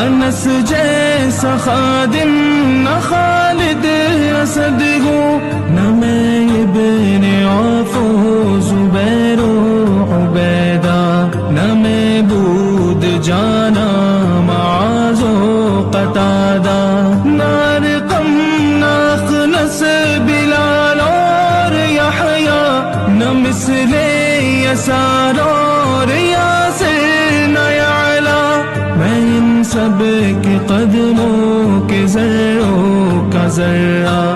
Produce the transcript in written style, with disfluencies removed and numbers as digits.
انس جیسا خادم نہ خالد اسد ہوں، نہ میں ابن عوف و زبیر و عبیدہ، نہ میں بود جانا معاذ و قتادہ، نہ ارقم نہ اخنس بلال اور یحییٰ، نہ مثل یسار اور یاسر نہ یعلا، میں ان سب کے قدموں کے ذروں کا ذرہ